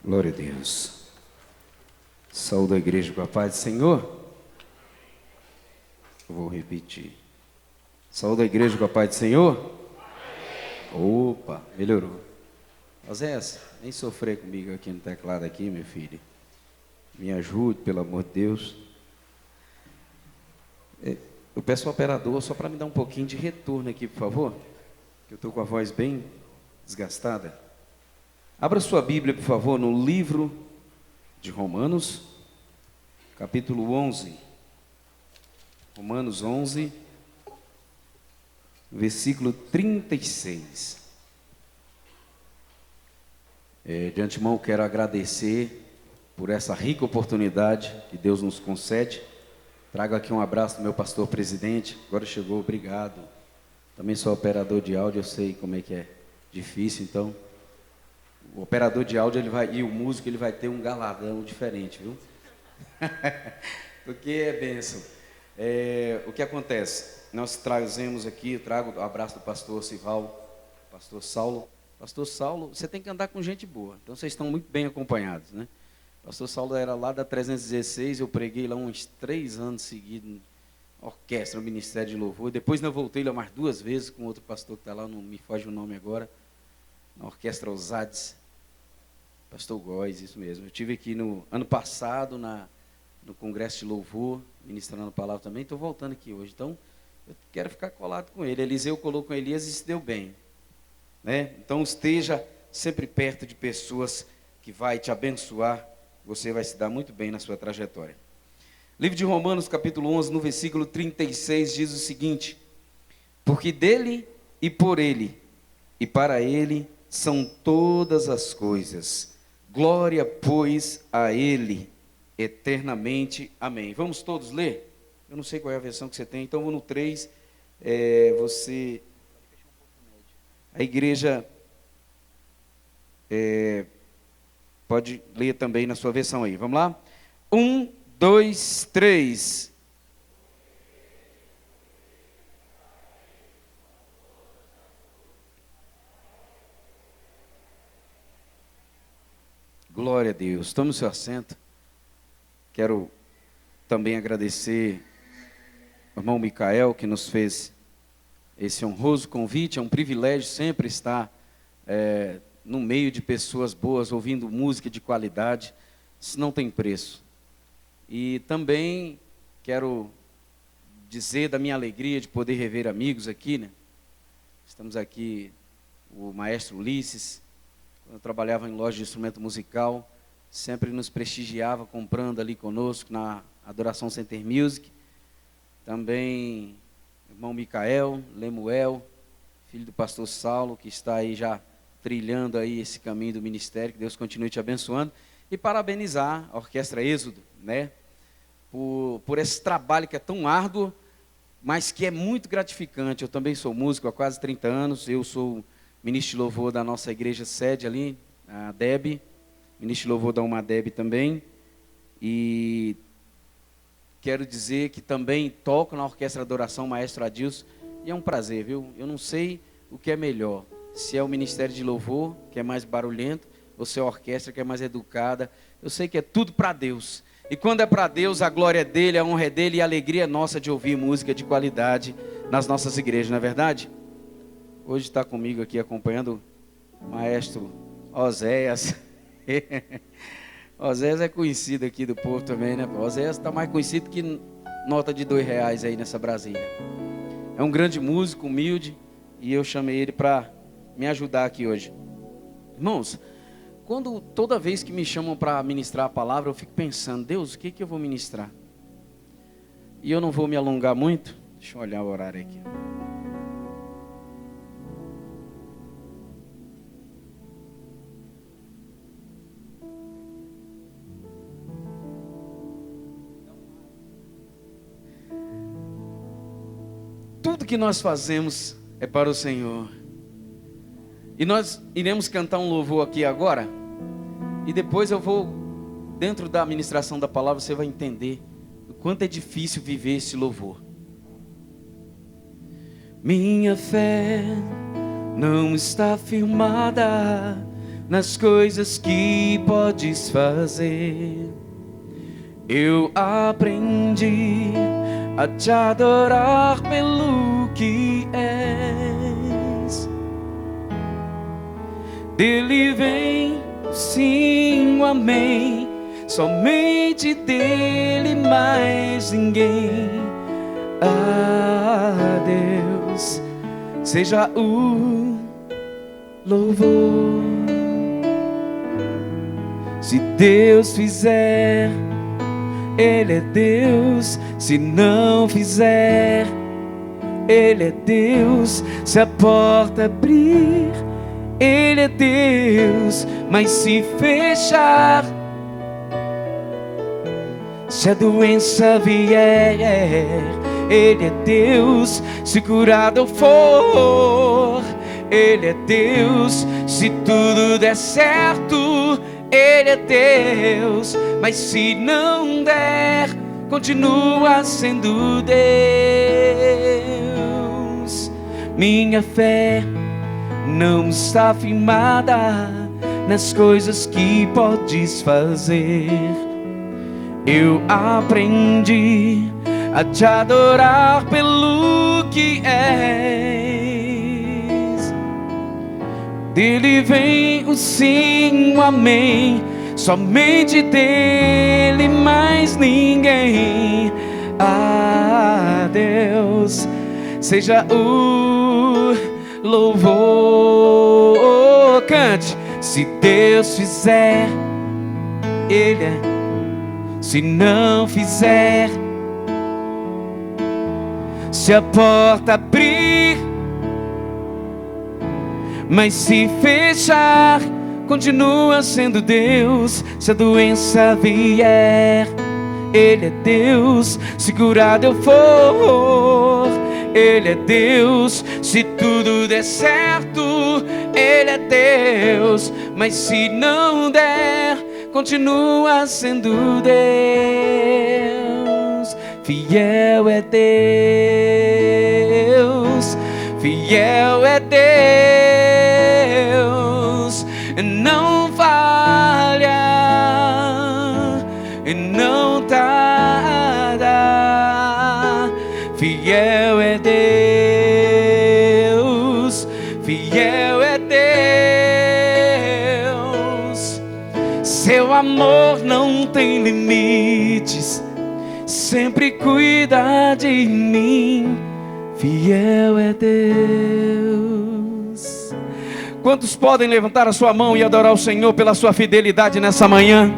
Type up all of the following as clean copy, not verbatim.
Glória a Deus. Saúde a igreja com a paz do Senhor. Eu vou repetir. Saúde a igreja com a paz do Senhor. Opa, melhorou. Oséias, nem sofrer comigo aqui no teclado aqui, meu filho. Me ajude, pelo amor de Deus. Eu peço ao operador só para me dar um pouquinho de retorno aqui, por favor. Que eu estou com a voz bem desgastada. Abra sua Bíblia, por favor, no livro de Romanos, capítulo 11. Romanos 11, versículo 36. De antemão, quero agradecer por essa rica oportunidade que Deus nos concede. Trago aqui um abraço do meu pastor presidente. Agora chegou, obrigado. Também sou operador de áudio, eu sei como é que é difícil, então... O operador de áudio e o músico ele vai ter um galardão diferente, viu? Porque é bênção. O que acontece? Nós trazemos aqui, eu trago o abraço do pastor Sival, pastor Saulo. Pastor Saulo, você tem que andar com gente boa, então vocês estão muito bem acompanhados, né? Pastor Saulo era lá da 316, eu preguei lá uns 3 anos seguidos, orquestra, ministério de louvor. Depois eu voltei lá mais 2 vezes com outro pastor que está lá, não me foge o nome agora, na Orquestra Osades, pastor Góes, isso mesmo. Eu estive aqui no ano passado, no Congresso de Louvor, ministrando a palavra também, estou voltando aqui hoje, então eu quero ficar colado com ele. Eliseu colou com Elias e se deu bem, né? Então esteja sempre perto de pessoas que vai te abençoar, você vai se dar muito bem na sua trajetória. Livro de Romanos, capítulo 11, no versículo 36, diz o seguinte: porque dele e por ele e para ele são todas as coisas. Glória, pois, a ele eternamente. Amém. Vamos todos ler? Eu não sei qual é a versão que você tem, então vou no 3. A igreja pode ler também na sua versão aí. Vamos lá? 1, 2, 3. Glória a Deus. Tome o seu assento. Quero também agradecer ao irmão Micael, que nos fez esse honroso convite. É um privilégio sempre estar no meio de pessoas boas, ouvindo música de qualidade. Isso não tem preço. E também quero dizer da minha alegria de poder rever amigos aqui, né? Estamos aqui, o maestro Ulisses. Quando eu trabalhava em loja de instrumento musical, sempre nos prestigiava comprando ali conosco na Adoração Center Music. Também irmão Micael, Lemuel, filho do pastor Saulo, que está aí já trilhando aí esse caminho do ministério, que Deus continue te abençoando. E parabenizar a Orquestra Êxodo, né, por esse trabalho que é tão árduo, mas que é muito gratificante. Eu também sou músico há quase 30 anos, eu sou ministro de louvor da nossa igreja sede ali, a DEB, ministro de louvor da UMADEB também, e quero dizer que também toco na Orquestra Adoração Maestro Adilson, e é um prazer, viu? Eu não sei o que é melhor, se é o ministério de louvor, que é mais barulhento, ou se é a orquestra, que é mais educada. Eu sei que é tudo para Deus, e quando é para Deus, a glória é dele, a honra é dele, e a alegria é nossa de ouvir música de qualidade nas nossas igrejas, não é verdade? Hoje está comigo aqui acompanhando o maestro Oséias. Oséias é conhecido aqui do povo também, né? Oséias está mais conhecido que nota de R$2 aí nessa Brasília. É um grande músico, humilde, e eu chamei ele para me ajudar aqui hoje. Irmãos, toda vez que me chamam para ministrar a palavra, eu fico pensando, Deus, o que eu vou ministrar? E eu não vou me alongar muito. Deixa eu olhar o horário aqui. Tudo que nós fazemos é para o Senhor. E nós iremos cantar um louvor aqui agora. E depois eu vou, dentro da ministração da palavra, você vai entender o quanto é difícil viver esse louvor. Minha fé não está firmada nas coisas que podes fazer. Eu aprendi a te adorar pelo que és. Dele vem sim o amém, somente dele, mais ninguém. A Deus seja o louvor. Se Deus fizer, Ele é Deus. Se não fizer, Ele é Deus. Se a porta abrir, Ele é Deus. Mas se fechar, se a doença vier, Ele é Deus. Se curado eu for, Ele é Deus. Se tudo der certo, Ele é Deus. Mas se não der, continua sendo Deus. Minha fé não está firmada nas coisas que podes fazer. Eu aprendi a te adorar pelo que és. Dele vem o sim, o amém, somente dele, mais ninguém. A Deus seja o louvor. Cante. Se Deus fizer, Ele é. Se não fizer, se a porta abrir, mas se fechar, continua sendo Deus. Se a doença vier, Ele é Deus. Se curado eu for, Ele é Deus. Se tudo der certo, Ele é Deus. Mas se não der, continua sendo Deus. Fiel é Deus, fiel é Deus, não falha, não tarda. Fiel é Deus, fiel é Deus. Seu amor não tem limites, sempre cuida de mim. Fiel é Deus. Quantos podem levantar a sua mão e adorar o Senhor pela sua fidelidade nessa manhã?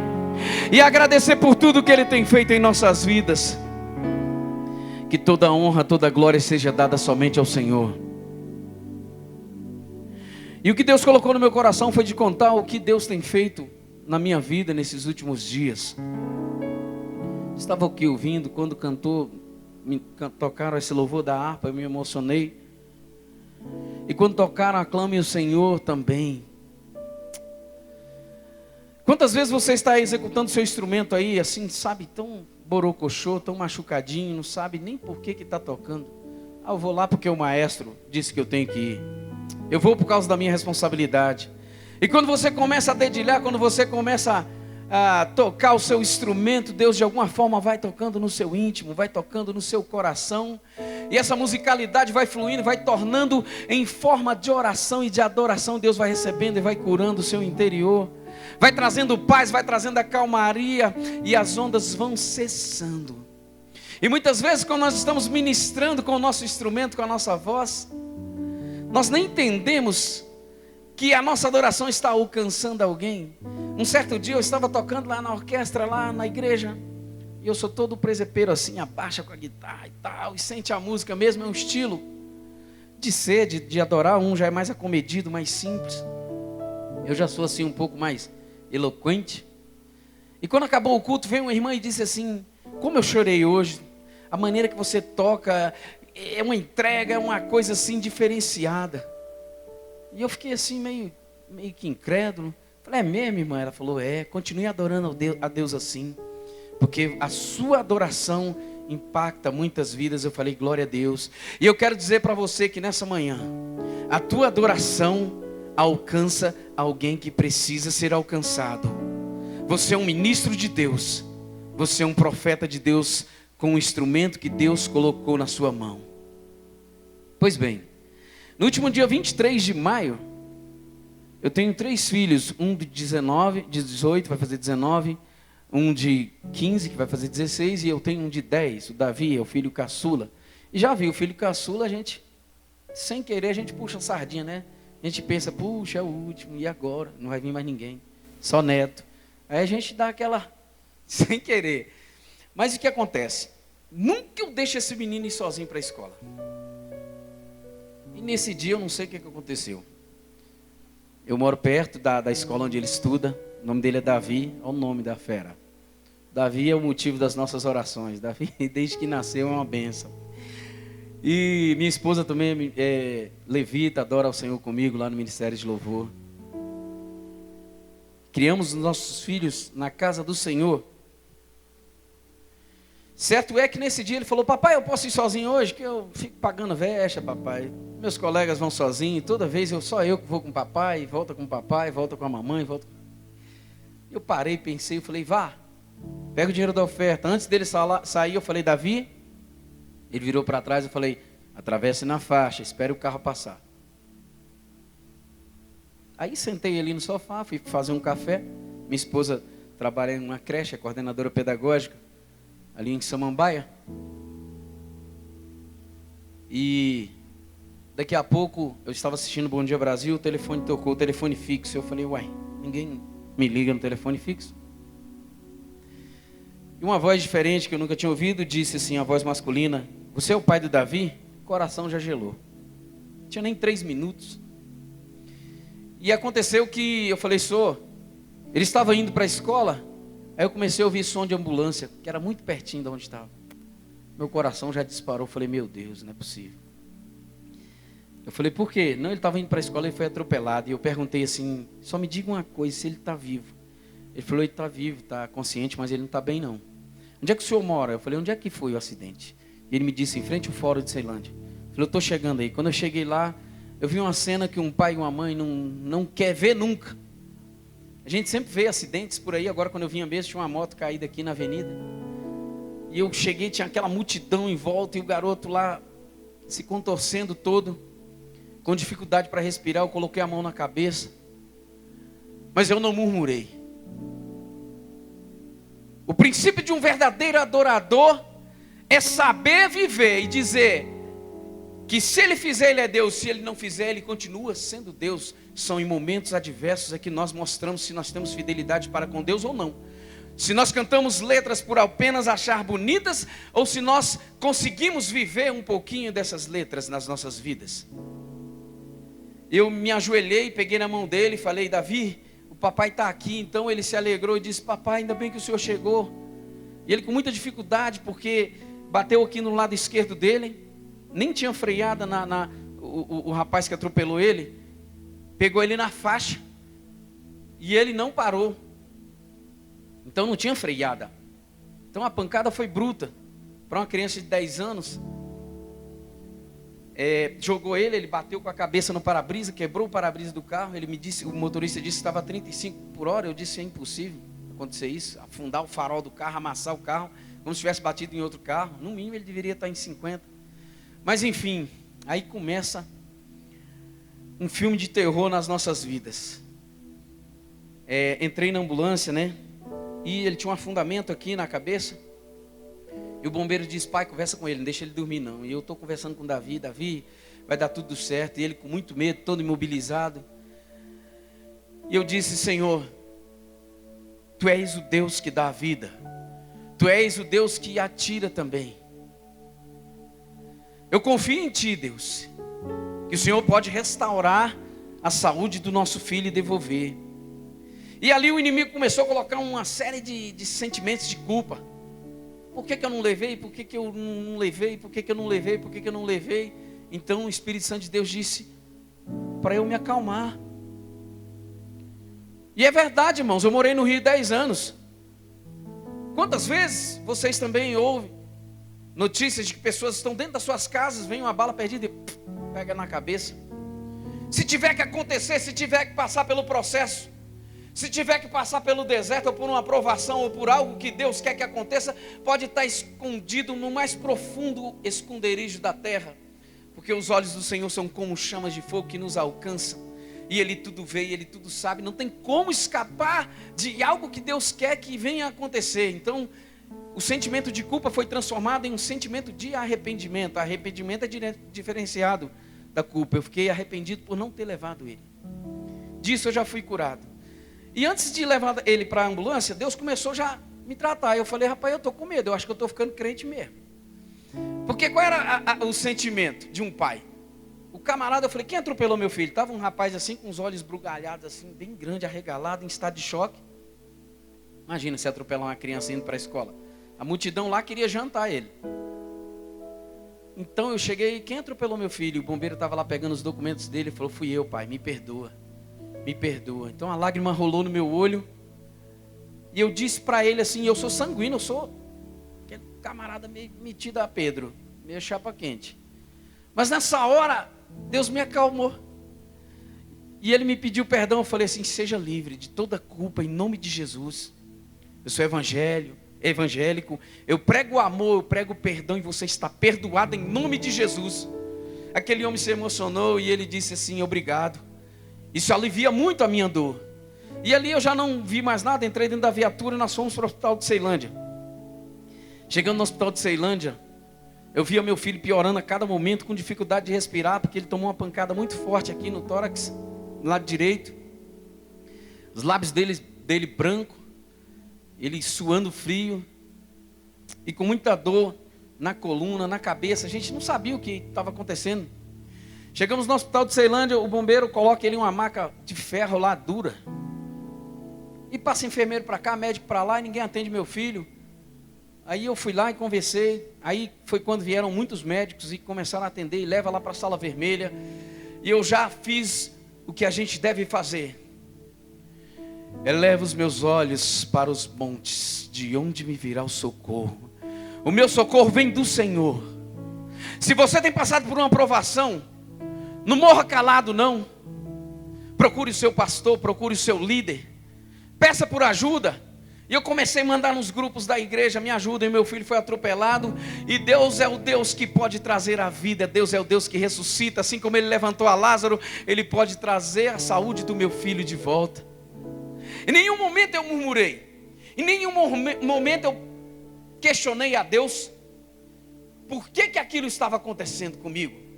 E agradecer por tudo que Ele tem feito em nossas vidas. Que toda honra, toda glória seja dada somente ao Senhor. E o que Deus colocou no meu coração foi de contar o que Deus tem feito na minha vida nesses últimos dias. Estava aqui ouvindo, quando tocaram esse louvor da harpa, eu me emocionei. E quando tocaram Aclame o Senhor também. Quantas vezes você está executando seu instrumento aí, assim, sabe, tão borocochô, tão machucadinho, não sabe nem por que está tocando. Ah, eu vou lá porque o maestro disse que eu tenho que ir. Eu vou por causa da minha responsabilidade. E quando você começa a dedilhar, quando você começa a tocar o seu instrumento, Deus de alguma forma vai tocando no seu íntimo, vai tocando no seu coração, e essa musicalidade vai fluindo, vai tornando em forma de oração e de adoração. Deus vai recebendo e vai curando o seu interior, vai trazendo paz, vai trazendo a calmaria, e as ondas vão cessando. E muitas vezes quando nós estamos ministrando com o nosso instrumento, com a nossa voz, nós nem entendemos que a nossa adoração está alcançando alguém. Um certo dia eu estava tocando lá na orquestra, lá na igreja, e eu sou todo presepeiro assim, abaixa com a guitarra e tal, e sente a música mesmo, é um estilo de ser, de adorar. Um já é mais acomedido, mais simples. Eu já sou assim um pouco mais eloquente. E quando acabou o culto, veio uma irmã e disse assim: como eu chorei hoje, a maneira que você toca é uma entrega, é uma coisa assim diferenciada. E eu fiquei assim meio que incrédulo. Falei: é mesmo, irmã? Ela falou: é, continue adorando a Deus assim, porque a sua adoração impacta muitas vidas. Eu falei: glória a Deus. E eu quero dizer para você que nessa manhã, a tua adoração alcança alguém que precisa ser alcançado. Você é um ministro de Deus. Você é um profeta de Deus com um instrumento que Deus colocou na sua mão. Pois bem, no último dia 23 de maio, eu tenho 3 filhos, um de 18, vai fazer 19, um de 15, que vai fazer 16, e eu tenho um de 10, o Davi, é o filho caçula. E já viu, o filho caçula, a gente, sem querer, a gente puxa a sardinha, né? A gente pensa, puxa, é o último, e agora? Não vai vir mais ninguém, só neto. Aí a gente dá aquela, sem querer. Mas o que acontece? Nunca eu deixo esse menino ir sozinho para a escola. E nesse dia eu não sei o que aconteceu. Eu moro perto da escola onde ele estuda. O nome dele é Davi, olha o nome da fera. Davi é o motivo das nossas orações. Davi, desde que nasceu, é uma bênção. E minha esposa também é levita, adora ao Senhor comigo lá no Ministério de Louvor. Criamos os nossos filhos na casa do Senhor. Certo é que nesse dia ele falou, papai, eu posso ir sozinho hoje? Que eu fico pagando vexa, papai. Meus colegas vão sozinhos, toda vez só eu que vou com o papai, volta com a mamãe, volta. Eu parei, pensei, eu falei, vá, pega o dinheiro da oferta. Antes dele sair, eu falei, Davi, ele virou para trás, eu falei, atravesse na faixa, espere o carro passar. Aí sentei ali no sofá, fui fazer um café. Minha esposa trabalha em uma creche, é coordenadora pedagógica, ali em Samambaia. E daqui a pouco, eu estava assistindo Bom Dia Brasil, o telefone tocou, o telefone fixo. Eu falei, uai, ninguém me liga no telefone fixo. E uma voz diferente, que eu nunca tinha ouvido, disse assim, a voz masculina, você é o pai do Davi? O coração já gelou. Não tinha nem 3 minutos. E aconteceu que eu falei, senhor, ele estava indo para a escola. Aí eu comecei a ouvir som de ambulância, que era muito pertinho de onde estava. Meu coração já disparou, eu falei, meu Deus, não é possível. Eu falei, por quê? Não, ele estava indo para a escola e foi atropelado. E eu perguntei assim, só me diga uma coisa, se ele está vivo. Ele falou, ele está vivo, está consciente, mas ele não está bem não. Onde é que o senhor mora? Eu falei, onde é que foi o acidente? E ele me disse, em frente ao Fórum de Ceilândia. Eu falei, eu estou chegando aí. Quando eu cheguei lá, eu vi uma cena que um pai e uma mãe não quer ver nunca. A gente sempre vê acidentes por aí. Agora quando eu vinha mesmo, tinha uma moto caída aqui na avenida. E eu cheguei, tinha aquela multidão em volta e o garoto lá se contorcendo todo, com dificuldade para respirar. Eu coloquei a mão na cabeça, mas eu não murmurei. O princípio de um verdadeiro adorador é saber viver e dizer que se ele fizer, ele é Deus. Se ele não fizer, ele continua sendo Deus. São em momentos adversos é que nós mostramos se nós temos fidelidade para com Deus ou não. Se nós cantamos letras por apenas achar bonitas, ou se nós conseguimos viver um pouquinho dessas letras nas nossas vidas. Eu me ajoelhei, peguei na mão dele e falei, Davi, o papai está aqui. Então ele se alegrou e disse, papai, ainda bem que o senhor chegou. E ele com muita dificuldade, porque bateu aqui no lado esquerdo dele, nem tinha freada o rapaz que atropelou ele, pegou ele na faixa, e ele não parou. Então não tinha freada. Então a pancada foi bruta. Para uma criança de 10 anos, jogou ele bateu com a cabeça no para-brisa, quebrou o para-brisa do carro. Ele me disse, o motorista disse que estava a 35 por hora. Eu disse, é impossível acontecer isso, afundar o farol do carro, amassar o carro, como se tivesse batido em outro carro. No mínimo ele deveria estar em 50. Mas enfim, aí começa um filme de terror nas nossas vidas. Entrei na ambulância, né? E ele tinha um afundamento aqui na cabeça. E o bombeiro disse, pai, conversa com ele, não deixa ele dormir não. E eu estou conversando com o Davi, Davi, vai dar tudo certo. E ele com muito medo, todo imobilizado. E eu disse, Senhor, Tu és o Deus que dá a vida. Tu és o Deus que atira também. Eu confio em Ti, Deus, que o Senhor pode restaurar a saúde do nosso filho e devolver. E ali o inimigo começou a colocar uma série de sentimentos de culpa. Por que eu não levei? Por que eu não levei? Por que eu não levei? Por que eu não levei? Então o Espírito Santo de Deus disse para eu me acalmar. E é verdade, irmãos, eu morei no Rio 10 anos. Quantas vezes vocês também ouvem notícias de que pessoas estão dentro das suas casas, vem uma bala perdida e pega na cabeça. Se tiver que acontecer, se tiver que passar pelo processo, se tiver que passar pelo deserto, ou por uma provação, ou por algo que Deus quer que aconteça, pode estar escondido no mais profundo esconderijo da terra, porque os olhos do Senhor são como chamas de fogo que nos alcançam, e Ele tudo vê, e Ele tudo sabe. Não tem como escapar de algo que Deus quer que venha a acontecer. Então, o sentimento de culpa foi transformado em um sentimento de arrependimento. Arrependimento é diferenciado da culpa. Eu fiquei arrependido por não ter levado ele. Disso eu já fui curado. E antes de levar ele para a ambulância, Deus começou já a me tratar. Eu falei, rapaz, eu estou com medo, eu acho que eu estou ficando crente mesmo. Porque qual era o sentimento de um pai? O camarada, eu falei, quem atropelou meu filho? Estava um rapaz assim, com os olhos esbugalhados assim, bem grande, arregalado, em estado de choque. Imagina se atropelar uma criança indo para a escola. A multidão lá queria jantar ele. Então eu cheguei, quem atropelou meu filho? O bombeiro estava lá pegando os documentos dele e falou, fui eu, pai, me perdoa. Me perdoa. Então a lágrima rolou no meu olho. E eu disse para ele assim, eu sou sanguíneo, eu sou aquele camarada meio metido a Pedro, meio chapa quente. Mas nessa hora, Deus me acalmou. E ele me pediu perdão, eu falei assim, seja livre de toda culpa em nome de Jesus. Eu sou evangélico, eu prego o amor, eu prego o perdão e você está perdoado em nome de Jesus. Aquele homem se emocionou e ele disse assim, obrigado. Isso alivia muito a minha dor. E ali eu já não vi mais nada, entrei dentro da viatura e nós fomos para o hospital de Ceilândia. Chegando no hospital de Ceilândia, eu via meu filho piorando a cada momento, com dificuldade de respirar, porque ele tomou uma pancada muito forte aqui no tórax, no lado direito. Os lábios dele branco, ele suando frio, e com muita dor na coluna, na cabeça. A gente não sabia o que estava acontecendo. Chegamos no hospital de Ceilândia, o bombeiro coloca ele em uma maca de ferro lá, dura. E passa enfermeiro para cá, médico para lá, e ninguém atende meu filho. Aí eu fui lá e conversei. Aí foi quando vieram muitos médicos e começaram a atender, e leva lá para a sala vermelha. E eu já fiz o que a gente deve fazer. Eleva os meus olhos para os montes, de onde me virá o socorro. O meu socorro vem do Senhor. Se você tem passado por uma provação, não morra calado não. Procure o seu pastor, procure o seu líder. Peça por ajuda. E eu comecei a mandar nos grupos da igreja, me ajudem, meu filho foi atropelado. E Deus é o Deus que pode trazer a vida. Deus é o Deus que ressuscita. Assim como Ele levantou a Lázaro, Ele pode trazer a saúde do meu filho de volta. Em nenhum momento eu murmurei. Em nenhum momento eu questionei a Deus por que aquilo estava acontecendo comigo.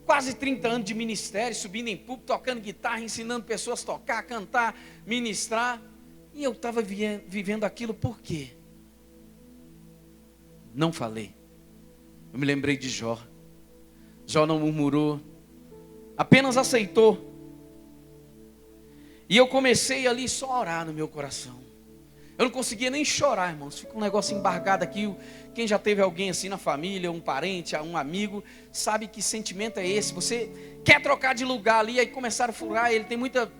Quase 30 anos de ministério, subindo em púlpito, tocando guitarra, ensinando pessoas a tocar, cantar, ministrar. E eu estava vivendo aquilo por quê? Não falei. Eu me lembrei de Jó. Jó não murmurou, apenas aceitou. E eu comecei ali só a orar no meu coração. Eu não conseguia nem chorar, irmãos. Fica um negócio embargado aqui. Quem já teve alguém assim na família, um parente, um amigo, sabe que sentimento é esse. Você quer trocar de lugar ali, aí começaram a furar. Ele tem muita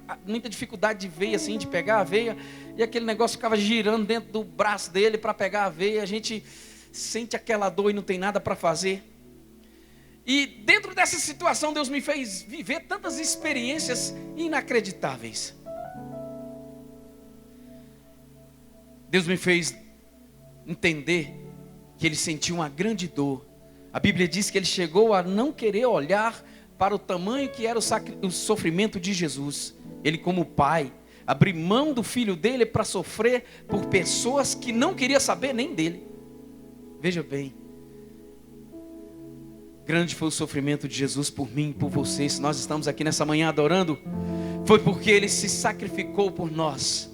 dificuldade de veia, assim, de pegar a veia. E aquele negócio ficava girando dentro do braço dele para pegar a veia. A gente sente aquela dor e não tem nada para fazer. E dentro dessa situação, Deus me fez viver tantas experiências inacreditáveis. Deus me fez entender que ele sentiu uma grande dor. A Bíblia diz que ele chegou a não querer olhar para o tamanho que era o sofrimento de Jesus. Ele, como pai, abriu mão do filho dele para sofrer por pessoas que não queriam saber nem dele. Veja bem, grande foi o sofrimento de Jesus por mim e por você. Se nós estamos aqui nessa manhã adorando, foi porque ele se sacrificou por nós.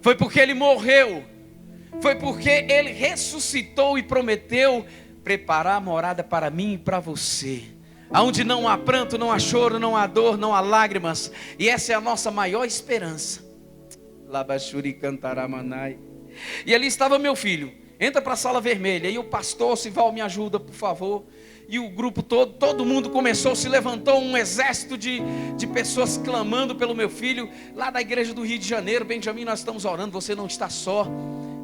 Foi porque ele morreu. Foi porque ele ressuscitou e prometeu preparar a morada para mim e para você. Aonde não há pranto, não há choro, não há dor, não há lágrimas. E essa é a nossa maior esperança. Labachuri cantaramanai. E ali estava meu filho. Entra para a sala vermelha. E o pastor, Sival, me ajuda, por favor. E o grupo todo mundo começou, se levantou um exército de pessoas clamando pelo meu filho, lá da igreja do Rio de Janeiro. Benjamin, nós estamos orando, você não está só.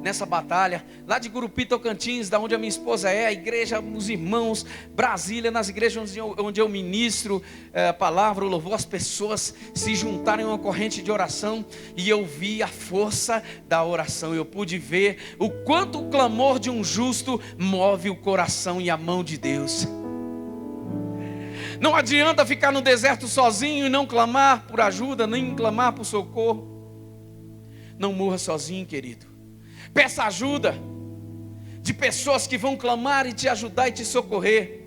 nessa batalha. Lá de Gurupi, Tocantins, da onde a minha esposa é, a igreja, os irmãos, Brasília, nas igrejas onde eu ministro a palavra, o louvor, as pessoas se juntaram em uma corrente de oração, e eu vi a força da oração. Eu pude ver o quanto o clamor de um justo move o coração e a mão de Deus. Não adianta ficar no deserto sozinho e não clamar por ajuda, nem clamar por socorro. Não morra sozinho, querido. Peça ajuda de pessoas que vão clamar e te ajudar e te socorrer.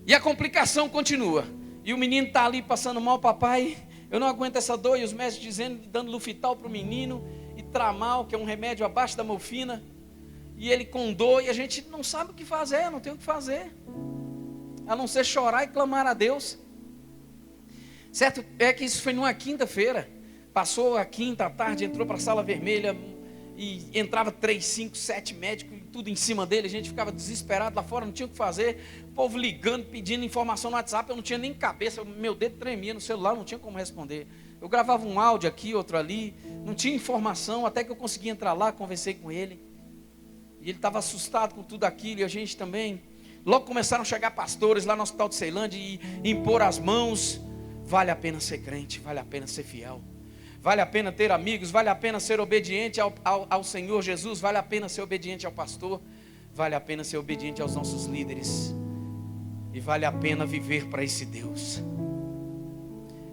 E a complicação continua. E o menino está ali passando mal, papai, eu não aguento essa dor. E os médicos dizendo, dando Lufital para o menino, e Tramal, que é um remédio abaixo da morfina. E ele com dor, e a gente não sabe o que fazer, não tem o que fazer, a não ser chorar e clamar a Deus. Certo é que isso foi numa quinta-feira. Passou a quinta à tarde, entrou para a sala vermelha, e entrava 3, 5, 7 médicos, tudo em cima dele. A gente ficava desesperado lá fora, não tinha o que fazer. O povo ligando, pedindo informação no WhatsApp, eu não tinha nem cabeça, meu dedo tremia no celular, não tinha como responder. Eu gravava um áudio aqui, outro ali, não tinha informação, até que eu consegui entrar lá, conversei com ele. E ele estava assustado com tudo aquilo, e a gente também. Logo começaram a chegar pastores lá no Hospital de Ceilândia e impor as mãos. Vale a pena ser crente, vale a pena ser fiel, vale a pena ter amigos, vale a pena ser obediente ao Senhor Jesus, vale a pena ser obediente ao pastor, vale a pena ser obediente aos nossos líderes, e vale a pena viver para esse Deus.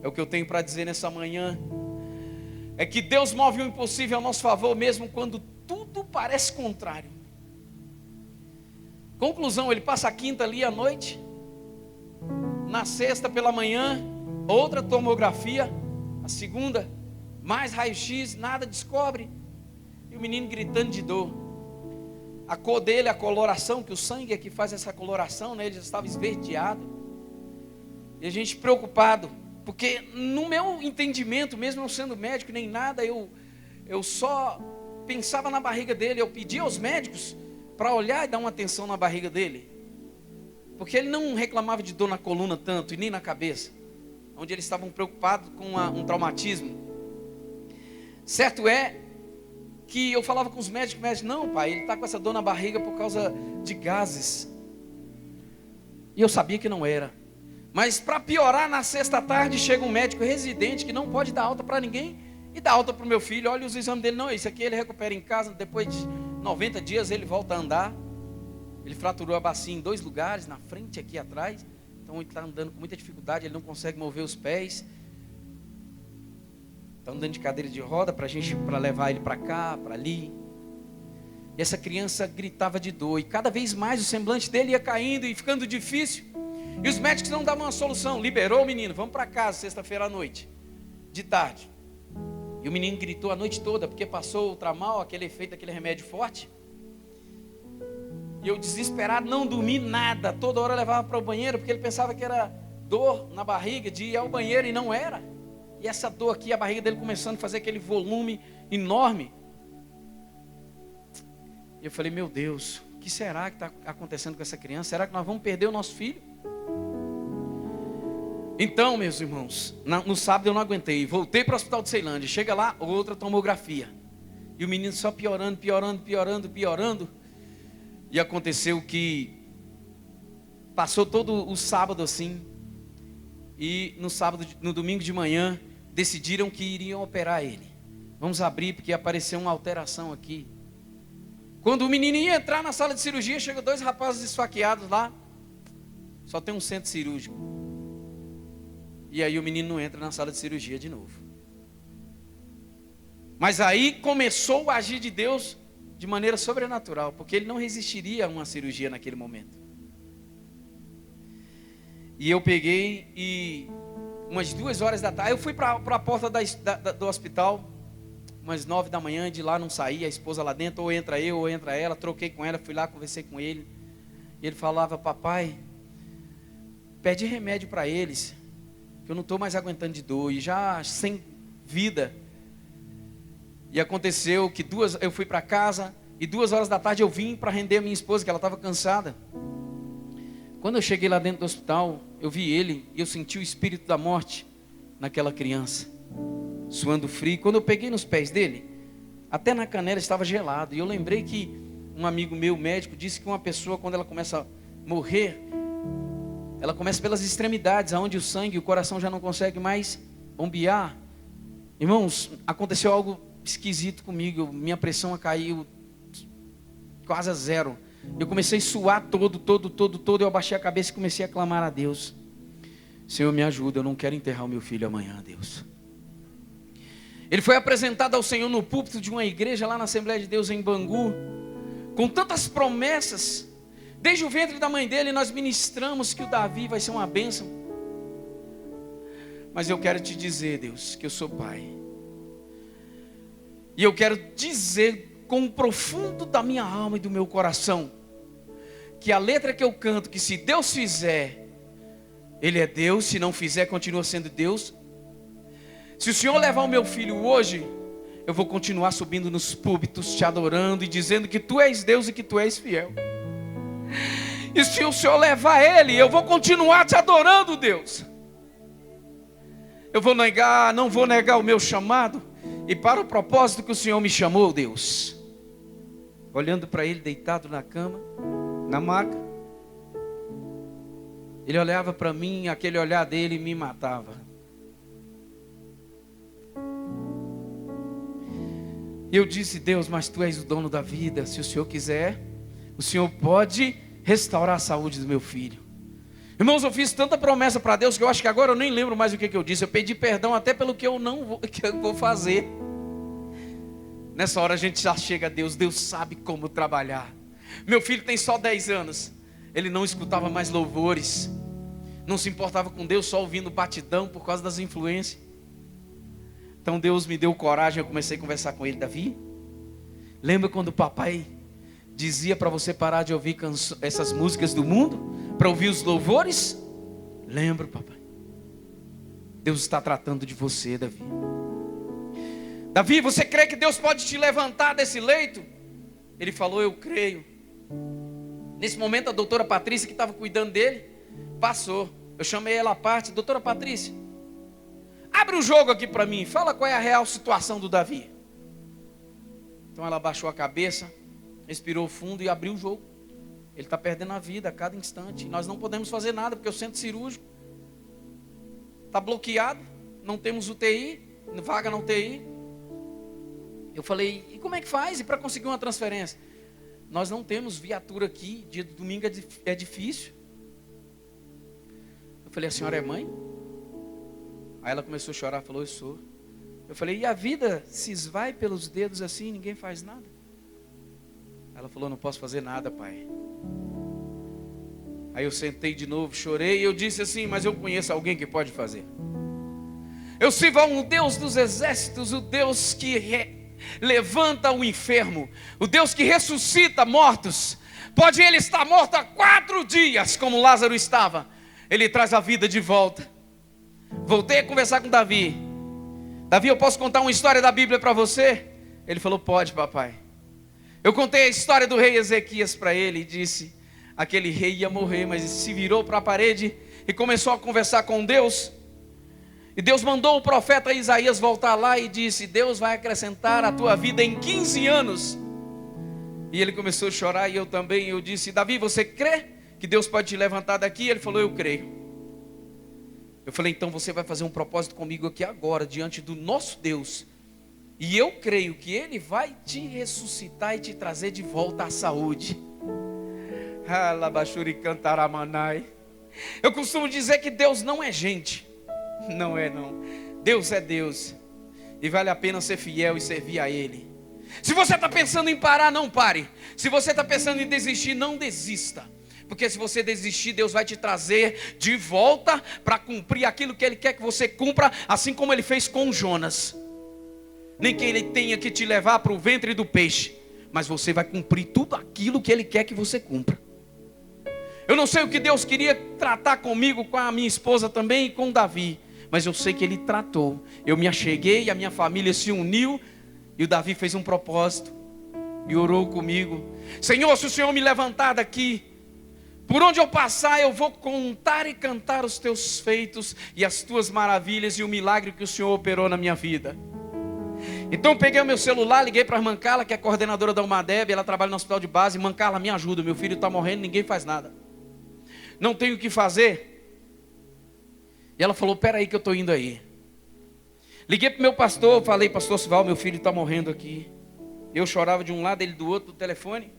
É o que eu tenho para dizer nessa manhã, é que Deus move o impossível a nosso favor, mesmo quando tudo parece contrário. Conclusão, ele passa a quinta ali à noite, na sexta pela manhã, outra tomografia, a segunda, mais raio-x, nada descobre, e o menino gritando de dor. A cor dele, a coloração, que o sangue é que faz essa coloração, né? Ele já estava esverdeado, e a gente preocupado, porque no meu entendimento, mesmo não sendo médico nem nada, eu só pensava na barriga dele. Eu pedi aos médicos para olhar e dar uma atenção na barriga dele, porque ele não reclamava de dor na coluna tanto, e nem na cabeça, onde eles estavam preocupados com um traumatismo. Certo é que eu falava com os médicos, não pai, ele está com essa dor na barriga por causa de gases, e eu sabia que não era. Mas para piorar, na sexta tarde chega um médico residente que não pode dar alta para ninguém, e dá alta para o meu filho. Olha os exames dele, não, isso aqui ele recupera em casa, depois de 90 dias ele volta a andar. Ele fraturou a bacia em 2 lugares, na frente e aqui atrás, então ele está andando com muita dificuldade, ele não consegue mover os pés, está andando de cadeira de roda para levar ele para cá, para ali. E essa criança gritava de dor, e cada vez mais o semblante dele ia caindo e ficando difícil, e os médicos não davam uma solução. Liberou o menino, vamos para casa sexta-feira à noite, de tarde. E o menino gritou a noite toda, porque passou o Tramal, aquele efeito, aquele remédio forte. E eu desesperado, não dormi nada, toda hora eu levava para o banheiro, porque ele pensava que era dor na barriga, de ir ao banheiro, e não era. E essa dor aqui, a barriga dele começando a fazer aquele volume enorme. E eu falei, meu Deus, o que será que está acontecendo com essa criança? Será que nós vamos perder o nosso filho? Então, meus irmãos, no sábado eu não aguentei, voltei para o Hospital de Ceilândia. Chega lá, outra tomografia, e o menino só piorando. E aconteceu que passou todo o sábado assim, e no domingo de manhã decidiram que iriam operar ele. Vamos abrir, porque apareceu uma alteração aqui. Quando o menino ia entrar na sala de cirurgia, chegam 2 rapazes esfaqueados lá, só tem um centro cirúrgico. E aí o menino não entra na sala de cirurgia de novo. Mas aí começou o agir de Deus de maneira sobrenatural, porque ele não resistiria a uma cirurgia naquele momento. E eu peguei e umas 2 horas da tarde, eu fui para a porta do hospital, umas 9 da manhã, de lá não saí, a esposa lá dentro, ou entra eu, ou entra ela, troquei com ela, fui lá, conversei com ele. E ele falava, papai, pede remédio para eles, que eu não estou mais aguentando de dor, e já sem vida. E aconteceu que eu fui para casa, e 2 horas da tarde eu vim para render a minha esposa, que ela estava cansada. Quando eu cheguei lá dentro do hospital, eu vi ele, e eu senti o espírito da morte naquela criança, suando frio. Quando eu peguei nos pés dele, Até na canela estava gelado. E eu lembrei que um amigo meu, médico, disse que uma pessoa, quando ela começa a morrer, ela começa pelas extremidades, onde o sangue e o coração já não conseguem mais bombear. Irmãos, aconteceu algo esquisito comigo. Minha pressão caiu quase a zero. Eu comecei a suar todo. Eu abaixei a cabeça e comecei a clamar a Deus. Senhor, me ajuda, eu não quero enterrar o meu filho amanhã, Deus. Ele foi apresentado ao Senhor no púlpito de uma igreja lá na Assembleia de Deus em Bangu, com tantas promessas. Desde o ventre da mãe dele nós ministramos que o Davi vai ser uma bênção. Mas eu quero te dizer, Deus, que eu sou pai. E eu quero dizer com o profundo da minha alma e do meu coração, que a letra que eu canto, que se Deus fizer, Ele é Deus, se não fizer, continua sendo Deus. Se o Senhor levar o meu filho hoje, eu vou continuar subindo nos púlpitos, te adorando e dizendo que Tu és Deus e que Tu és fiel. E se o Senhor levar ele, eu vou continuar te adorando, Deus. Eu não vou negar o meu chamado e para o propósito que o Senhor me chamou, Deus. Olhando para ele deitado na cama, na maca, ele olhava para mim, aquele olhar dele me matava. E eu disse, Deus, mas Tu és o dono da vida. Se o Senhor quiser, o Senhor pode restaurar a saúde do meu filho. Irmãos, eu fiz tanta promessa para Deus que eu acho que agora eu nem lembro mais o que eu disse. Eu pedi perdão até pelo que eu vou fazer. Nessa hora a gente já chega a Deus. Deus sabe como trabalhar. Meu filho tem só 10 anos. Ele não escutava mais louvores. Não se importava com Deus, só ouvindo batidão por causa das influências. Então Deus me deu coragem. Eu comecei a conversar com ele. Davi, lembra quando o papai dizia para você parar de ouvir essas músicas do mundo, para ouvir os louvores? Lembro, papai. Deus está tratando de você, Davi. Davi, você crê que Deus pode te levantar desse leito? Ele falou, eu creio. Nesse momento a doutora Patrícia, que estava cuidando dele, passou. Eu chamei ela à parte. Doutora Patrícia, abre o jogo aqui para mim, fala qual é a real situação do Davi. Então ela abaixou a cabeça, respirou fundo e abriu o jogo. Ele está perdendo a vida a cada instante. Nós não podemos fazer nada, porque o centro cirúrgico está bloqueado. Não temos UTI, vaga na UTI. Eu falei, e como é que faz? E para conseguir uma transferência? Nós não temos viatura aqui, dia de domingo é difícil. Eu falei, a senhora é mãe? Aí ela começou a chorar, falou, eu sou. Eu falei, e a vida se esvai pelos dedos assim, ninguém faz nada? Ela falou, não posso fazer nada, pai. Aí eu sentei de novo, chorei e eu disse assim, mas eu conheço alguém que pode fazer. Eu sirvo a um Deus dos exércitos, o Deus que levanta o enfermo, o Deus que ressuscita mortos. Pode ele estar morto há 4 dias, como Lázaro estava. Ele traz a vida de volta. Voltei a conversar com Davi. Davi, eu posso contar uma história da Bíblia para você? Ele falou, pode, papai. Eu contei a história do rei Ezequias para ele e disse, aquele rei ia morrer, mas ele se virou para a parede e começou a conversar com Deus. E Deus mandou o profeta Isaías voltar lá e disse, Deus vai acrescentar a tua vida em 15 anos. E ele começou a chorar e eu também. Eu disse, Davi, você crê que Deus pode te levantar daqui? Ele falou, eu creio. Eu falei, então você vai fazer um propósito comigo aqui agora, diante do nosso Deus. E eu creio que Ele vai te ressuscitar e te trazer de volta à saúde. Eu costumo dizer que Deus não é gente. Não é não. Deus é Deus. E vale a pena ser fiel e servir a Ele. Se você está pensando em parar, não pare. Se você está pensando em desistir, não desista. Porque se você desistir, Deus vai te trazer de volta para cumprir aquilo que Ele quer que você cumpra, assim como Ele fez com Jonas. Nem que Ele tenha que te levar para o ventre do peixe, mas você vai cumprir tudo aquilo que Ele quer que você cumpra. Eu não sei o que Deus queria tratar comigo, com a minha esposa também e com Davi, mas eu sei que Ele tratou. Eu me acheguei, a minha família se uniu, e o Davi fez um propósito e orou comigo. Senhor, se o Senhor me levantar daqui, por onde eu passar, eu vou contar e cantar os teus feitos e as tuas maravilhas e o milagre que o Senhor operou na minha vida. Então eu peguei o meu celular, liguei para a irmã Carla, que é coordenadora da UMADEB, ela trabalha no hospital de base. Irmã Carla, me ajuda, meu filho está morrendo, ninguém faz nada. Não tenho o que fazer. E ela falou, peraí que eu estou indo aí. Liguei para o meu pastor, falei, pastor Sival, meu filho está morrendo aqui. Eu chorava de um lado, ele do outro, do telefone.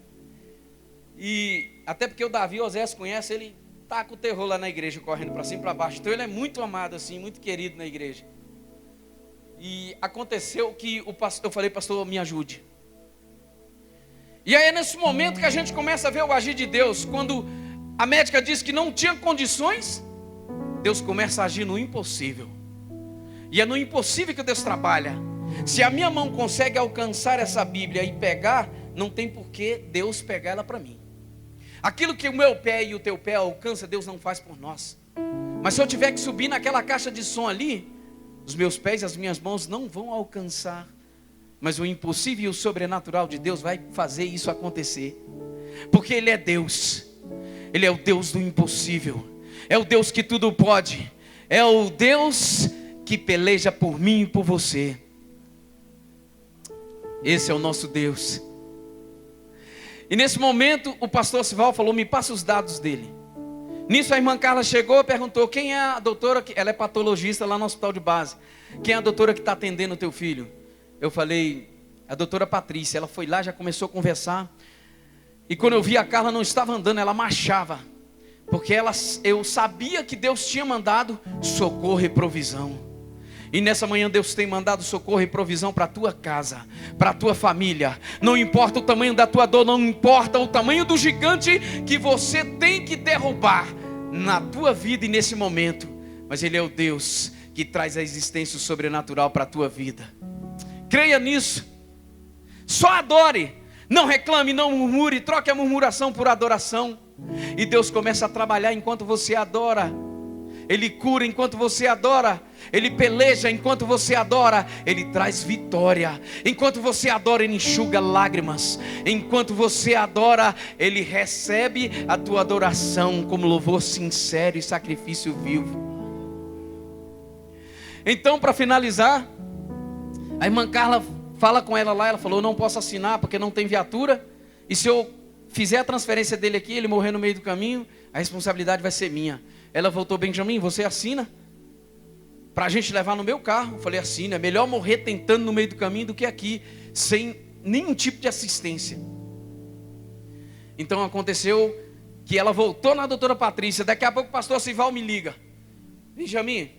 E até porque o Davi Osés conhece, ele tá com o terror lá na igreja, correndo para cima e para baixo. Então ele é muito amado assim, muito querido na igreja. E aconteceu que eu falei, pastor, me ajude. E aí é nesse momento que a gente começa a ver o agir de Deus. Quando a médica disse que não tinha condições, Deus começa a agir no impossível. E é no impossível que Deus trabalha. Se a minha mão consegue alcançar essa Bíblia e pegar, não tem por que Deus pegar ela para mim. Aquilo que o meu pé e o teu pé alcança, Deus não faz por nós. Mas se eu tiver que subir naquela caixa de som ali, os meus pés e as minhas mãos não vão alcançar. Mas o impossível e o sobrenatural de Deus vai fazer isso acontecer. Porque Ele é Deus. Ele é o Deus do impossível. É o Deus que tudo pode. É o Deus que peleja por mim e por você. Esse é o nosso Deus. E nesse momento o pastor Sival falou, me passa os dados dele. Nisso a irmã Carla chegou e perguntou, quem é a doutora, ela é patologista lá no hospital de base, quem é a doutora que está atendendo o teu filho? Eu falei, a doutora Patrícia. Ela foi lá, já começou a conversar. E quando eu vi, a Carla não estava andando, ela marchava. Porque eu sabia que Deus tinha mandado socorro e provisão. E nessa manhã Deus tem mandado socorro e provisão para a tua casa, para a tua família. Não importa o tamanho da tua dor, não importa o tamanho do gigante que você tem que derrubar na tua vida e nesse momento. Mas Ele é o Deus que traz a existência sobrenatural para a tua vida. Creia nisso. Só adore. Não reclame, não murmure. Troque a murmuração por adoração. E Deus começa a trabalhar enquanto você adora. Ele cura enquanto você adora. Ele peleja enquanto você adora. Ele traz vitória. Enquanto você adora, Ele enxuga lágrimas. Enquanto você adora, Ele recebe a tua adoração como louvor sincero e sacrifício vivo. Então, para finalizar, a irmã Carla fala com ela lá. Ela falou, não posso assinar porque não tem viatura. E se eu fizer a transferência dele aqui, ele morrer no meio do caminho, a responsabilidade vai ser minha. Ela voltou, Benjamin, você assina? Para a gente levar no meu carro. Eu falei, assina. É melhor morrer tentando no meio do caminho do que aqui, sem nenhum tipo de assistência. Então aconteceu que ela voltou na doutora Patrícia. Daqui a pouco o pastor Sival me liga. Benjamin,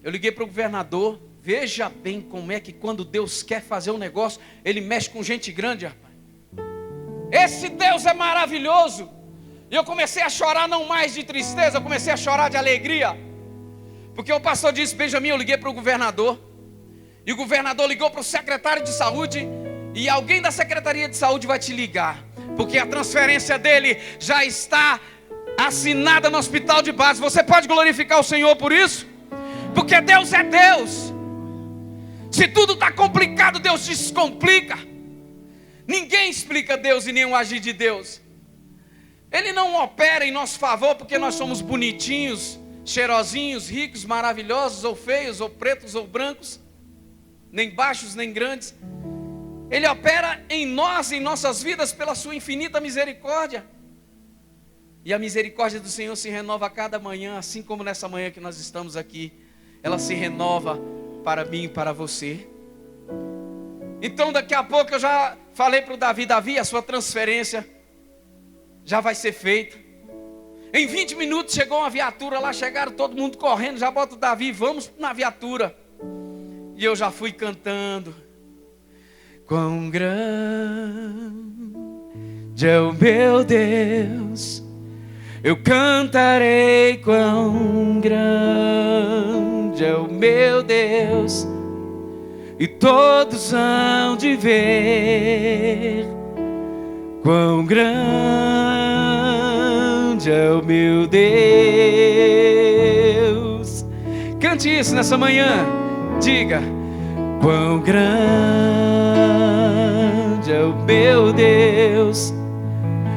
eu liguei para o governador. Veja bem como é que quando Deus quer fazer um negócio, Ele mexe com gente grande, rapaz. Esse Deus é maravilhoso. E eu comecei a chorar não mais de tristeza, eu comecei a chorar de alegria. Porque o pastor disse, Benjamin, eu liguei para o governador. E o governador ligou para o secretário de saúde. E alguém da secretaria de saúde vai te ligar. Porque a transferência dele já está assinada no hospital de base. Você pode glorificar o Senhor por isso? Porque Deus é Deus. Se tudo está complicado, Deus descomplica. Ninguém explica Deus e nem o agir de Deus. Ele não opera em nosso favor porque nós somos bonitinhos, cheirosinhos, ricos, maravilhosos, ou feios, ou pretos, ou brancos, nem baixos, nem grandes. Ele opera em nós, em nossas vidas, pela sua infinita misericórdia. E a misericórdia do Senhor se renova a cada manhã, assim como nessa manhã que nós estamos aqui. Ela se renova para mim e para você. Então daqui a pouco eu já falei para o Davi, Davi, a sua transferência já vai ser feita. Em 20 minutos chegou uma viatura lá, chegaram todo mundo correndo, já bota o Davi, vamos na viatura. E eu já fui cantando. Quão grande é o meu Deus, eu cantarei quão grande é o meu Deus, e todos hão de ver quão grande é o meu Deus. Cante isso nessa manhã, diga, quão grande é o meu Deus,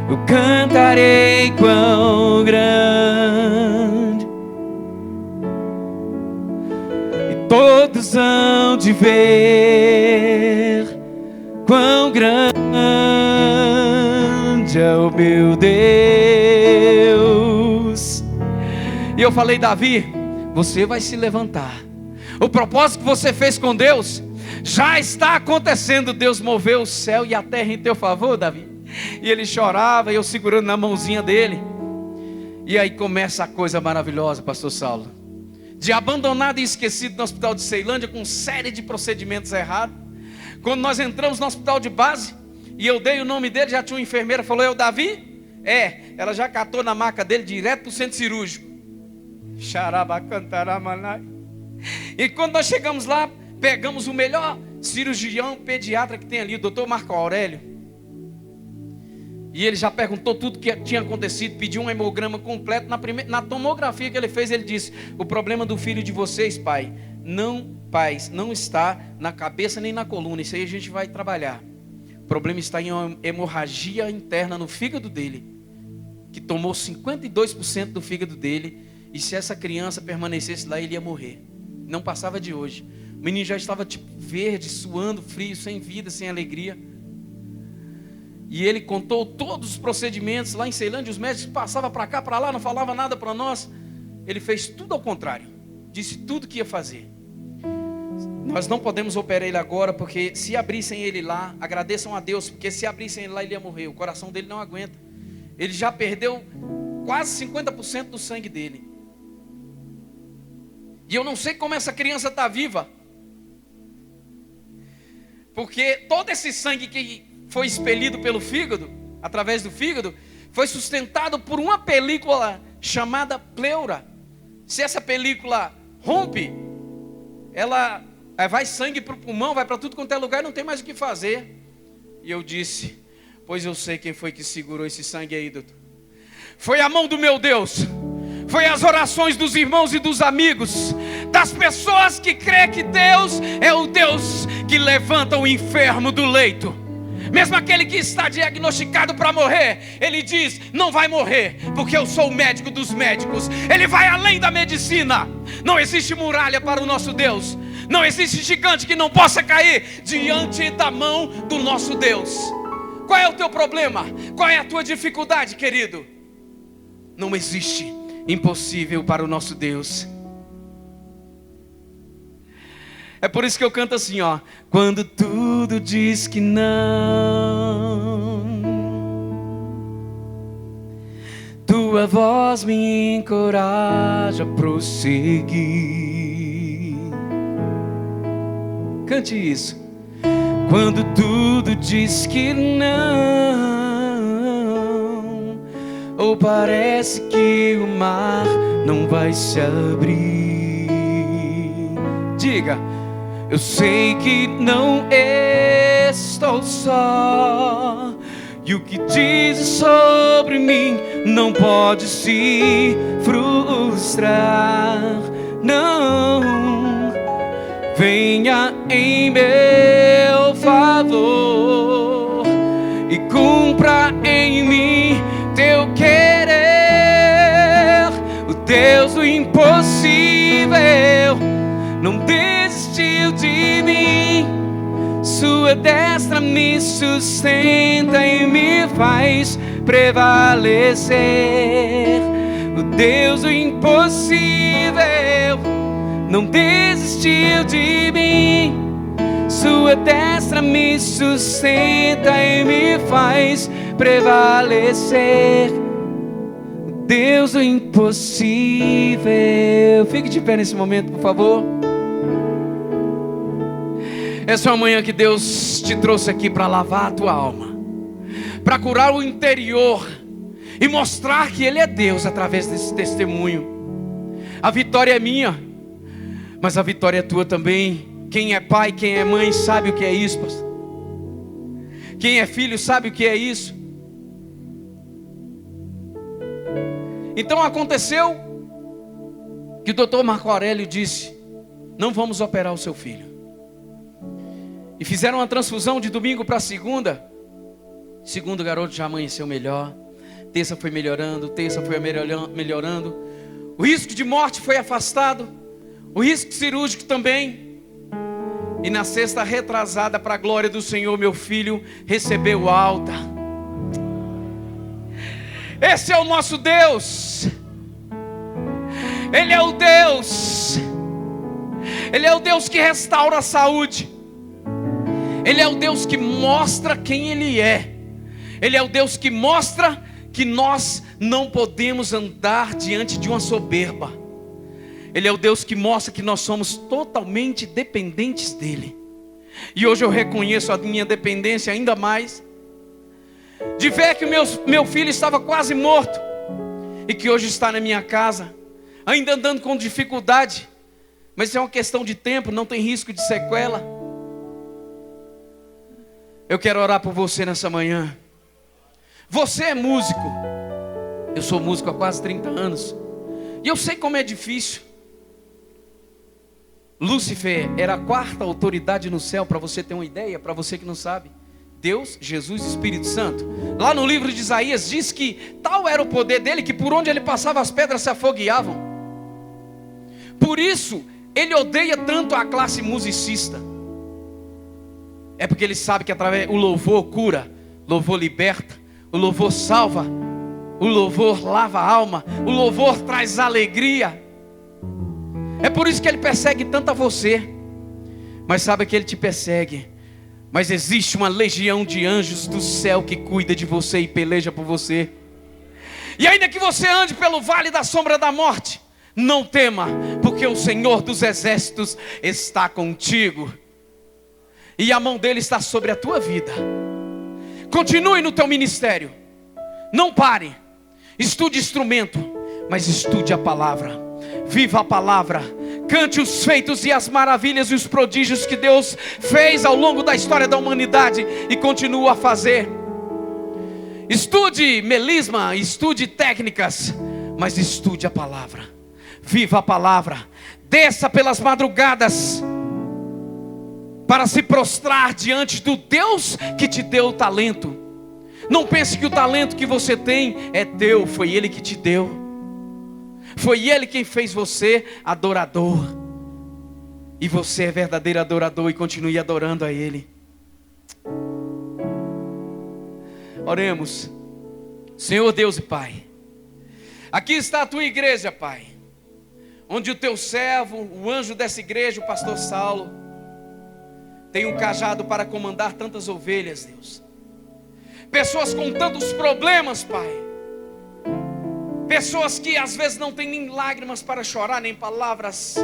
eu cantarei quão grande, e todos hão de ver quão grande é o meu Deus. E eu falei: Davi, você vai se levantar. O propósito que você fez com Deus já está acontecendo. Deus moveu o céu e a terra em teu favor, Davi. E ele chorava, e eu segurando na mãozinha dele. E aí começa a coisa maravilhosa, pastor Saulo, de abandonado e esquecido no hospital de Ceilândia, com série de procedimentos errados. Quando nós entramos no hospital de base, e eu dei o nome dele, já tinha uma enfermeira, falou: é o Davi? É, ela já catou na maca dele direto para o centro cirúrgico. Xarabacantaраmanai. E quando nós chegamos lá, pegamos o melhor cirurgião pediatra que tem ali, o doutor Marco Aurélio. E ele já perguntou tudo que tinha acontecido, pediu um hemograma completo. Na tomografia que ele fez, ele disse: o problema do filho de vocês, pai, não está na cabeça nem na coluna. Isso aí a gente vai trabalhar. O problema está em uma hemorragia interna no fígado dele, que tomou 52% do fígado dele. E se essa criança permanecesse lá, ele ia morrer. Não passava de hoje. O menino já estava tipo verde, suando, frio, sem vida, sem alegria. E ele contou todos os procedimentos lá em Ceilândia. Os médicos passavam para cá, para lá, não falavam nada para nós. Ele fez tudo ao contrário. Disse tudo que ia fazer. Nós não podemos operar ele agora, porque se abrissem ele lá, agradeçam a Deus, porque se abrissem ele lá, ele ia morrer. O coração dele não aguenta. Ele já perdeu quase 50% do sangue dele. E eu não sei como essa criança está viva, porque todo esse sangue que foi expelido pelo fígado, através do fígado, foi sustentado por uma película chamada pleura. Se essa película rompe, ela vai sangue para o pulmão, vai para tudo quanto é lugar, não tem mais o que fazer. E eu disse: pois eu sei quem foi que segurou esse sangue aí, doutor. Foi a mão do meu Deus. Foi as orações dos irmãos e dos amigos, das pessoas que creem que Deus é o Deus que levanta o enfermo do leito. Mesmo aquele que está diagnosticado para morrer, ele diz: não vai morrer, porque eu sou o médico dos médicos. Ele vai além da medicina. Não existe muralha para o nosso Deus. Não existe gigante que não possa cair diante da mão do nosso Deus. Qual é o teu problema? Qual é a tua dificuldade, querido? Não existe impossível para o nosso Deus. É por isso que eu canto assim, ó: quando tudo diz que não, tua voz me encoraja a prosseguir. Cante isso. Quando tudo diz que não, ou parece que o mar não vai se abrir, diga: eu sei que não estou só, e o que dizes sobre mim não pode se frustrar. Não, venha em meu favor e cumpra em mim teu querer. O Deus do impossível não desistiu de mim. Sua destra me sustenta e me faz prevalecer. O Deus do impossível não desistiu de mim. Sua destra me sustenta e me faz prevalecer. O Deus do impossível. Fique de pé nesse momento, por favor. Essa é uma manhã que Deus te trouxe aqui para lavar a tua alma, para curar o interior e mostrar que Ele é Deus através desse testemunho. A vitória é minha, mas a vitória é tua também. Quem é pai, quem é mãe sabe o que é isso, pastor. Quem é filho sabe o que é isso. Então aconteceu que o doutor Marco Aurélio disse: não vamos operar o seu filho. E fizeram uma transfusão de domingo para segunda. Segundo, o garoto já amanheceu melhor. Terça foi melhorando, terça foi melhorando. O risco de morte foi afastado. o risco cirúrgico também. E na sexta retrasada, para a glória do Senhor, meu filho recebeu alta. Esse é o nosso Deus. Ele é o Deus. Ele é o Deus que restaura a saúde. Ele é o Deus que mostra quem Ele é. Ele é o Deus que mostra que nós não podemos andar diante de uma soberba. Ele é o Deus que mostra que nós somos totalmente dependentes dEle. E hoje eu reconheço a minha dependência ainda mais, de ver que meu filho estava quase morto, e que hoje está na minha casa, ainda andando com dificuldade, mas isso é uma questão de tempo, não tem risco de sequela. Eu quero orar por você nessa manhã. Você é músico. Eu sou músico há quase 30 anos. E eu sei como é difícil. Lúcifer era a quarta autoridade no céu, para você ter uma ideia, para você que não sabe. Deus, Jesus e Espírito Santo. Lá no livro de Isaías diz que tal era o poder dele, que por onde ele passava as pedras se afogueavam. Por isso, ele odeia tanto a classe musicista. É porque ele sabe que através o louvor cura, o louvor liberta, o louvor salva, o louvor lava a alma, o louvor traz alegria. É por isso que ele persegue tanto a você. Mas sabe que ele te persegue, mas existe uma legião de anjos do céu que cuida de você e peleja por você. E ainda que você ande pelo vale da sombra da morte, não tema, porque o Senhor dos exércitos está contigo. E a mão dele está sobre a tua vida. Continue no teu ministério. Não pare. Estude instrumento, mas estude a palavra. Viva a palavra. Cante os feitos e as maravilhas e os prodígios que Deus fez ao longo da história da humanidade e continua a fazer. Estude melisma, estude técnicas, mas estude a palavra. Viva a palavra. Desça pelas madrugadas para se prostrar diante do Deus que te deu o talento. Não pense que o talento que você tem é teu, foi Ele que te deu. Foi Ele quem fez você adorador. E você é verdadeiro adorador e continue adorando a Ele. Oremos. Senhor Deus e Pai, aqui está a tua igreja, Pai, onde o teu servo, o anjo dessa igreja, o pastor Saulo, tem um cajado para comandar tantas ovelhas, Deus. Pessoas com tantos problemas, Pai. Pessoas que às vezes não têm nem lágrimas para chorar, nem palavras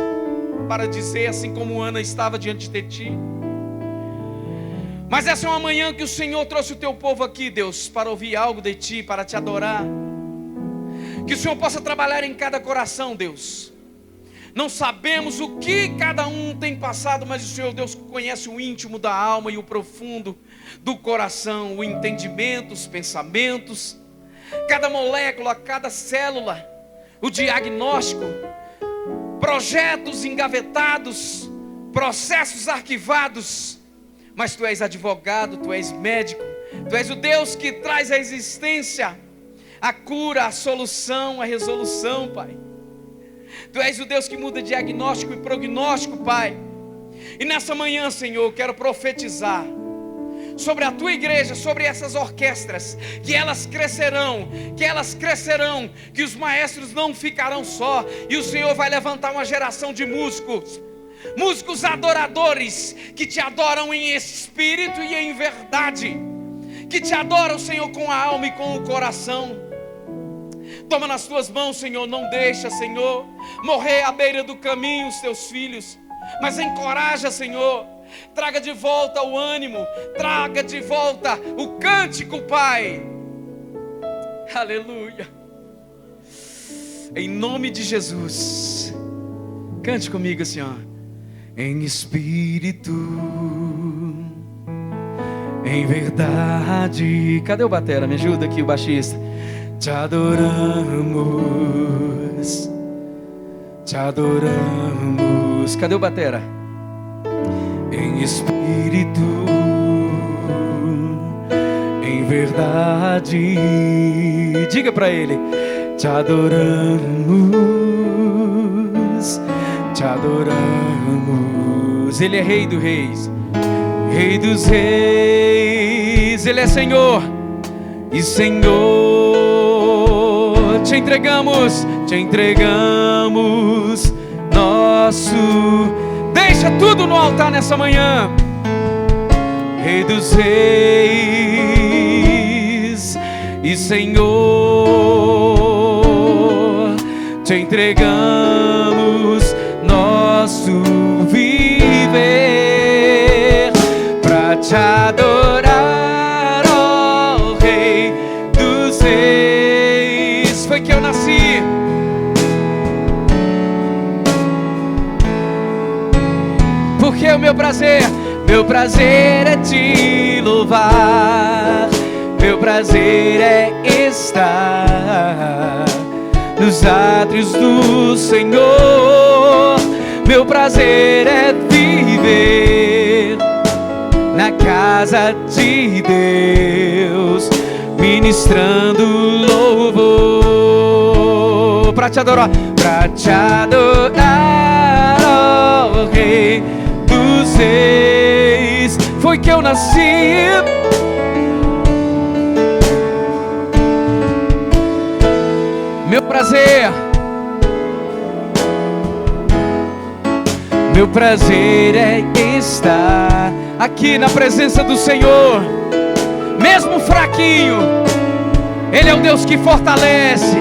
para dizer, assim como Ana estava diante de Ti. Mas essa é uma manhã que o Senhor trouxe o Teu povo aqui, Deus, para ouvir algo de Ti, para Te adorar. Que o Senhor possa trabalhar em cada coração, Deus. Não sabemos o que cada um tem passado, mas o Senhor Deus conhece o íntimo da alma e o profundo do coração, o entendimento, os pensamentos, cada molécula, cada célula, o diagnóstico, projetos engavetados, processos arquivados. Mas Tu és advogado, Tu és médico, Tu és o Deus que traz à existência a cura, a solução, a resolução, Pai. Tu és o Deus que muda diagnóstico e prognóstico, Pai. E nessa manhã, Senhor, eu quero profetizar sobre a Tua igreja, sobre essas orquestras, que elas crescerão, que os maestros não ficarão só, e o Senhor vai levantar uma geração de músicos adoradores, que Te adoram em espírito e em verdade, que Te adoram, Senhor, com a alma e com o coração. Toma nas Tuas mãos, Senhor, não deixa, Senhor, morrer à beira do caminho os Teus filhos, mas encoraja, Senhor, traga de volta o ânimo, traga de volta o cântico, Pai. Aleluia. Em nome de Jesus. Cante comigo, Senhor. Em espírito, em verdade. Cadê o batera? Me ajuda aqui, o baixista. Te adoramos, Te adoramos. Cadê o batera? Em espírito, em verdade. Diga para ele. Te adoramos, te adoramos. Ele é Rei dos Reis, Rei dos Reis. Ele é Senhor e Senhor. Te entregamos nosso. Deixa tudo no altar nessa manhã. Rei dos Reis e Senhor, te entregamos nosso viver pra te adorar, ó Rei dos Reis. Foi que eu nasci. Porque o meu prazer é te louvar. Meu prazer é estar nos átrios do Senhor. Meu prazer é viver na casa de Deus, ministrando louvor. Pra te adorar, ó Rei dos Reis. Foi que eu nasci. Meu prazer é estar aqui na presença do Senhor, mesmo fraquinho. Ele é o Deus que fortalece.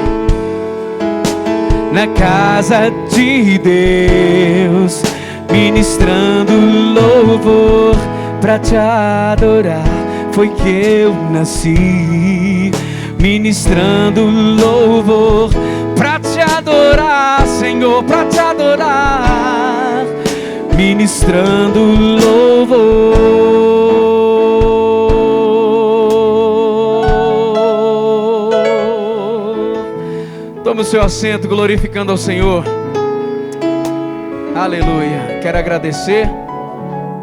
Na casa de Deus, ministrando louvor pra te adorar. Foi que eu nasci, ministrando louvor pra te adorar, Senhor, pra te adorar, ministrando louvor. Tome o seu assento, glorificando ao Senhor. Aleluia. Quero agradecer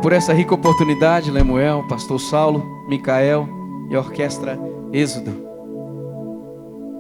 por essa rica oportunidade, Lemuel, Pastor Saulo, Micael e a Orquestra Êxodo.